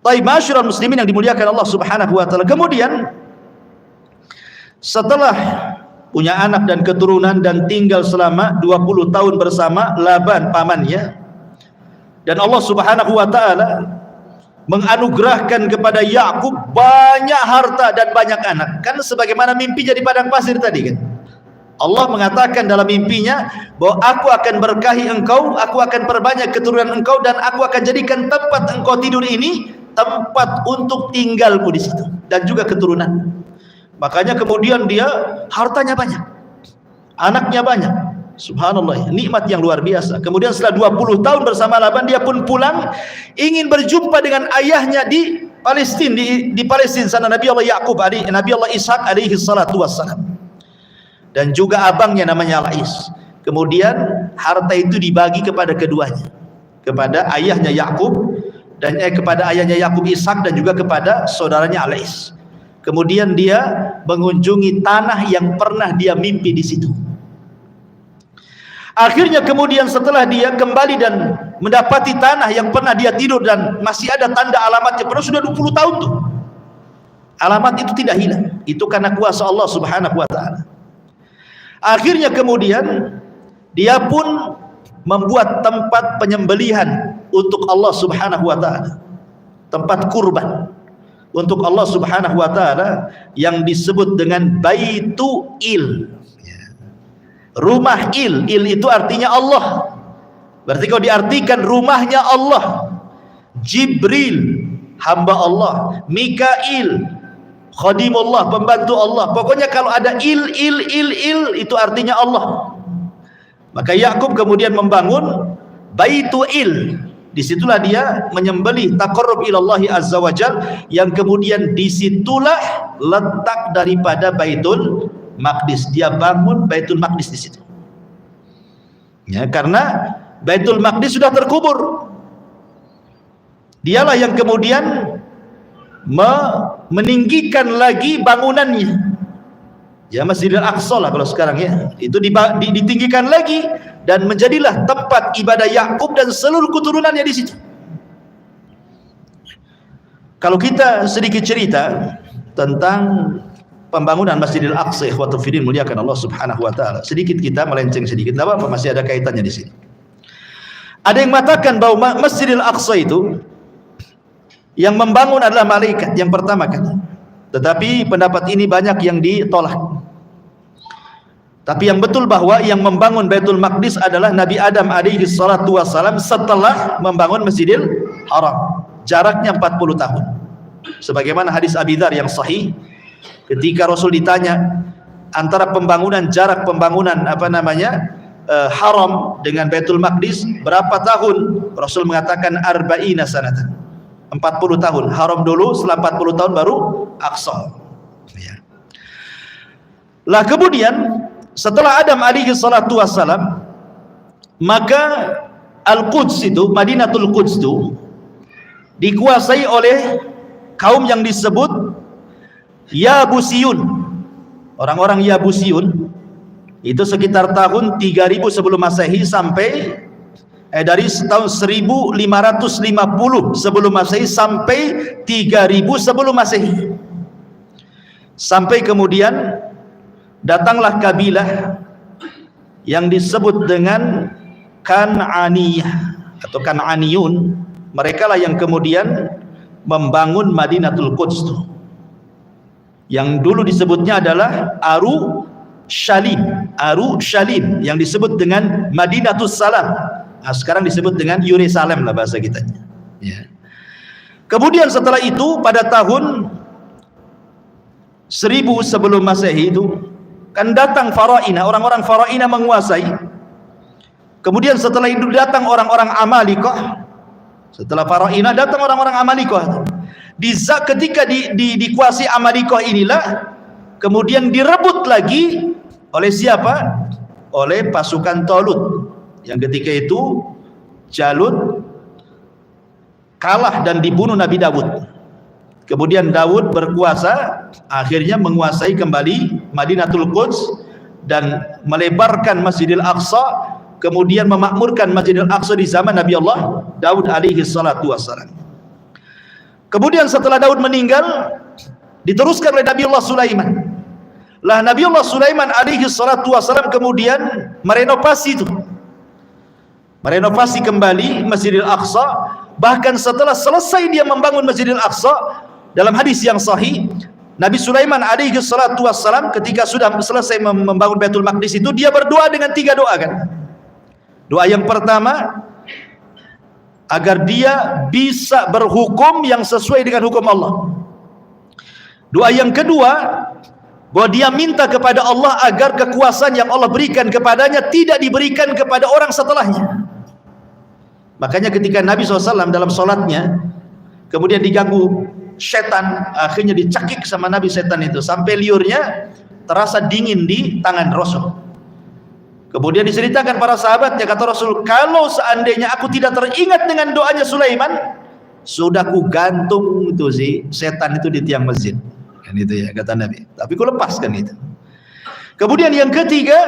Taib, masyarul muslimin yang dimuliakan Allah Subhanahu wa taala. Kemudian setelah punya anak dan keturunan dan tinggal selama 20 tahun bersama Laban pamannya, dan Allah Subhanahu wa taala menganugerahkan kepada Yakub banyak harta dan banyak anak, kan sebagaimana mimpinya di padang pasir tadi kan. Allah mengatakan dalam mimpinya bahwa aku akan berkahi engkau, aku akan perbanyak keturunan engkau, dan aku akan jadikan tempat engkau tidur ini tempat untuk tinggalmu di situ dan juga keturunan. Makanya kemudian dia hartanya banyak, anaknya banyak. Subhanallah, nikmat yang luar biasa. Kemudian setelah 20 tahun bersama Laban, dia pun pulang ingin berjumpa dengan ayahnya di Palestina, di Palestina sana, Nabi Allah Yakub, Nabi Allah Ishak alaihi salatu wassalam, dan juga abangnya namanya Lais. Kemudian harta itu dibagi kepada keduanya, kepada ayahnya Yakub dan kepada ayahnya Yakub Ishak, dan juga kepada saudaranya Lais. Kemudian dia mengunjungi tanah yang pernah dia mimpi di situ. Akhirnya kemudian setelah dia kembali dan mendapati tanah yang pernah dia tidur dan masih ada tanda alamatnya, padahal sudah 20 tahun tuh, alamat itu tidak hilang. Itu karena kuasa Allah Subhanahu wa taala. Akhirnya kemudian dia pun membuat tempat penyembelihan untuk Allah Subhanahu wa taala, tempat kurban untuk Allah Subhanahu wa taala yang disebut dengan Baitu Il, rumah Il. Il itu artinya Allah. Berarti kalau diartikan rumahnya Allah, Jibril hamba Allah, Mikail khadimullah, pembantu Allah. Pokoknya kalau ada il itu artinya Allah. Maka Yakub kemudian membangun Baitu Il. Disitulah dia menyembelih taqarrub ilallahi azza wajal, yang kemudian disitulah letak daripada Baitul Maqdis. Dia bangun Baitul Maqdis di situ. Ya, karena Baitul Maqdis sudah terkubur. Dialah yang kemudian meninggikan lagi bangunannya. Ya, Masjidil Aqsa lah kalau sekarang ya. Itu ditinggikan lagi dan menjadilah tempat ibadah Yakub dan seluruh keturunannya di situ. Kalau kita sedikit cerita tentang pembangunan Masjidil Aqsa, ikhwatul fillah muliakan Allah Subhanahu wa taala. Sedikit kita melenceng sedikit, enggak apa-apa, masih ada kaitannya di sini. Ada yang mengatakan bahwa Masjidil Aqsa itu yang membangun adalah malaikat yang pertama kali. Tetapi pendapat ini banyak yang ditolak. Tapi yang betul bahwa yang membangun Baitul Maqdis adalah Nabi Adam alaihi salatu wassalam setelah membangun Masjidil Haram. Jaraknya 40 tahun. Sebagaimana hadis Abi Dzar yang sahih, ketika Rasul ditanya antara jarak pembangunan Haram dengan Baitul Maqdis berapa tahun? Rasul mengatakan arba'ina sanatan. 40 tahun. Haram dulu, setelah 40 tahun baru Aqsa. Ya. Lah kemudian setelah Adam alaihi salatu wassalam, maka Al-Quds itu, Madinatul Quds itu dikuasai oleh kaum yang disebut Yabusiyun. Orang-orang Yabusiyun itu sekitar tahun 3000 sebelum Masehi sampai dari tahun 1550 sebelum Masehi sampai 3000 sebelum Masehi. Sampai kemudian datanglah kabilah yang disebut dengan Kan'aniyah atau Kan'aniyun. Mereka lah yang kemudian membangun Madinatul Quds, yang dulu disebutnya adalah Aru Shalim yang disebut dengan Madinatus Salam. Nah, sekarang disebut dengan Yerusalem lah bahasa kita. Ya. Kemudian setelah itu pada tahun 1000 sebelum Masehi itu kan datang Faraina, orang-orang Faraina menguasai. Kemudian setelah itu datang orang-orang Amalikah. Setelah Faraina datang orang-orang Amalikah. Ketika dikuasai Amalikah inilah kemudian direbut lagi oleh siapa? Oleh pasukan Talut. Yang ketika itu Jalut kalah dan dibunuh Nabi Daud. Kemudian Daud berkuasa, akhirnya menguasai kembali Madinatul Quds dan melebarkan Masjidil Aqsa, kemudian memakmurkan Masjidil Aqsa di zaman Nabi Allah Daud alaihi salatu wassalam. Kemudian setelah Daud meninggal, diteruskan oleh Nabiullah Sulaiman. Lah Nabiullah Sulaiman alaihi salatu wasalam kemudian merenovasi itu. Merenovasi kembali Masjidil Aqsa. Bahkan setelah selesai dia membangun Masjidil Aqsa, dalam hadis yang sahih, Nabi Sulaiman alaihi salatu wasalam ketika sudah selesai membangun Baitul Maqdis itu, dia berdoa dengan 3 doa kan. Doa yang pertama, agar dia bisa berhukum yang sesuai dengan hukum Allah. Doa yang kedua, bahwa dia minta kepada Allah agar kekuasaan yang Allah berikan kepadanya tidak diberikan kepada orang setelahnya. Makanya ketika Nabi SAW dalam sholatnya kemudian diganggu setan, akhirnya dicekik sama Nabi setan itu sampai liurnya terasa dingin di tangan Rasul. Kemudian diceritakan para sahabatnya, kata Rasul, kalau seandainya aku tidak teringat dengan doanya Sulaiman, sudah ku gantung itu si setan itu di tiang masjid. Kan itu ya kata Nabi. Tapi ku lepaskan itu. Kemudian yang ketiga,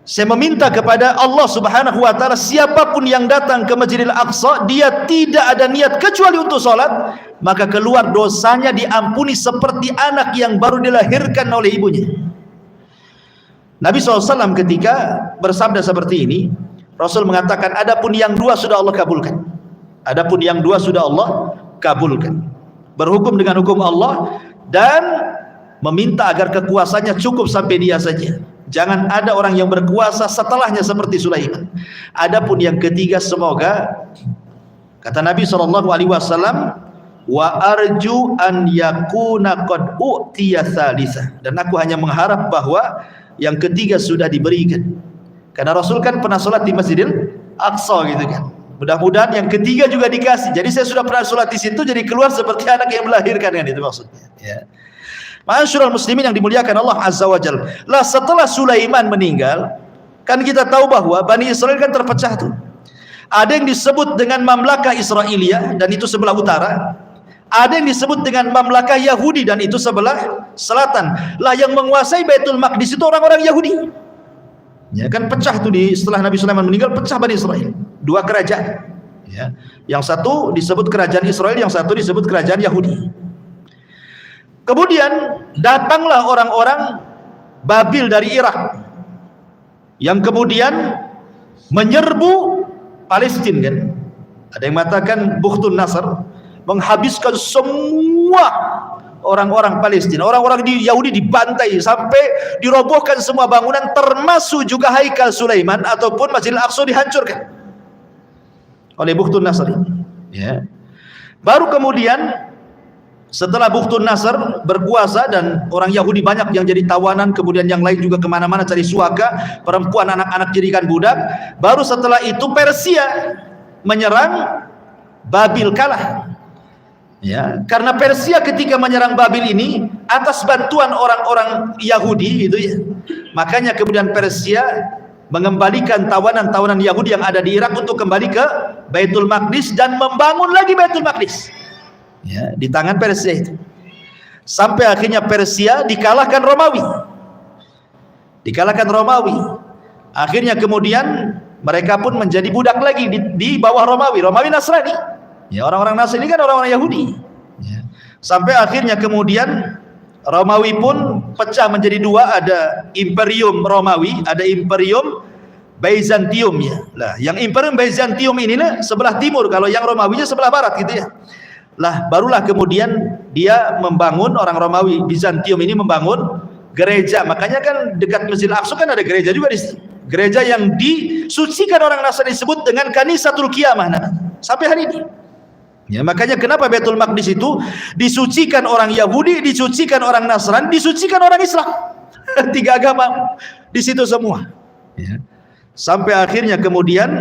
saya meminta kepada Allah Subhanahu wa taala, siapapun yang datang ke Masjidil Aqsa, dia tidak ada niat kecuali untuk sholat, maka keluar dosanya diampuni seperti anak yang baru dilahirkan oleh ibunya. Nabi SAW ketika bersabda seperti ini, Rasul mengatakan, adapun yang 2 sudah Allah kabulkan. Adapun yang 2 sudah Allah kabulkan. Berhukum dengan hukum Allah dan meminta agar kekuasaannya cukup sampai dia saja. Jangan ada orang yang berkuasa setelahnya seperti Sulaiman. Adapun yang ketiga, semoga, kata Nabi SAW, wa arju an yakuna qad u'tiya tsalitsah, dan aku hanya mengharap bahwa yang ketiga sudah diberikan. Karena Rasul kan pernah sholat di Masjidil Aqsa gitu kan. Mudah-mudahan yang ketiga juga dikasih. Jadi saya sudah pernah sholat di situ, jadi keluar seperti anak yang melahirkan kan, itu maksudnya. Ya. Ma'asyiral muslimin yang dimuliakan Allah Azza wa Jalla. Lah setelah Sulaiman meninggal, kan kita tahu bahwa Bani Israel kan terpecah tuh. Ada yang disebut dengan Mamlakah Israiliyah dan itu sebelah utara. Ada yang disebut dengan Mamlakah Yahudi dan itu sebelah selatan. Lah yang menguasai Baitul Maqdis itu orang-orang Yahudi. Ya kan pecah tuh setelah Nabi Sulaiman meninggal, pecah Bani Israel. 2 kerajaan. Ya. Yang satu disebut kerajaan Israel, yang satu disebut kerajaan Yahudi. Kemudian datanglah orang-orang Babil dari Irak yang kemudian menyerbu Palestina kan. Ada yang mengatakan Bukhtun Nasr, menghabiskan semua orang-orang Palestina. Orang-orang di Yahudi dibantai sampai dirobohkan semua bangunan, termasuk juga Haikal Sulaiman ataupun Masjidil Aqsa dihancurkan oleh Bukhtun Nasr. Ya. Baru kemudian setelah Bukhtun Nasr berkuasa dan orang Yahudi banyak yang jadi tawanan, kemudian yang lain juga kemana-mana cari suaka, perempuan anak-anak jadikan budak. Baru setelah itu Persia menyerang, Babil kalah. Ya, karena Persia ketika menyerang Babil ini atas bantuan orang-orang Yahudi gitu ya. Makanya kemudian Persia mengembalikan tawanan-tawanan Yahudi yang ada di Irak untuk kembali ke Baitul Maqdis dan membangun lagi Baitul Maqdis. Ya, di tangan Persia itu. Sampai akhirnya Persia dikalahkan Romawi. Dikalahkan Romawi. Akhirnya kemudian mereka pun menjadi budak lagi di bawah Romawi. Romawi Nasrani. Ya, orang-orang Nasrani kan orang-orang Yahudi. Ya. Sampai akhirnya kemudian Romawi pun pecah menjadi 2, ada Imperium Romawi, ada Imperium Byzantium ya. Lah, yang Imperium Byzantium ini sebelah timur, kalau yang Romawinya sebelah barat gitu ya. Lah, barulah kemudian dia membangun, orang Romawi Bizantium ini membangun gereja. Makanya kan dekat Masjidil Aqsa kan ada gereja juga di situ. Gereja yang disucikan orang Nasrani disebut dengan Kanisatul Qiyamah sampai hari ini. Ya, makanya kenapa Baitul Maqdis itu disucikan orang Yahudi, disucikan orang Nasrani, disucikan orang Islam. 3 agama di situ semua. Ya. Sampai akhirnya kemudian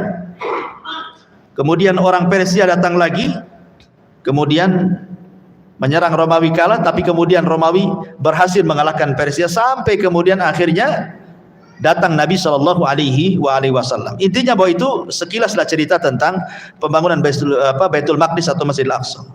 orang Persia datang lagi, kemudian menyerang Romawi kalah, tapi kemudian Romawi berhasil mengalahkan Persia sampai kemudian akhirnya datang Nabi SAW. Intinya bahwa itu sekilaslah cerita tentang pembangunan Baitul Maqdis atau Masjidil Aqsa.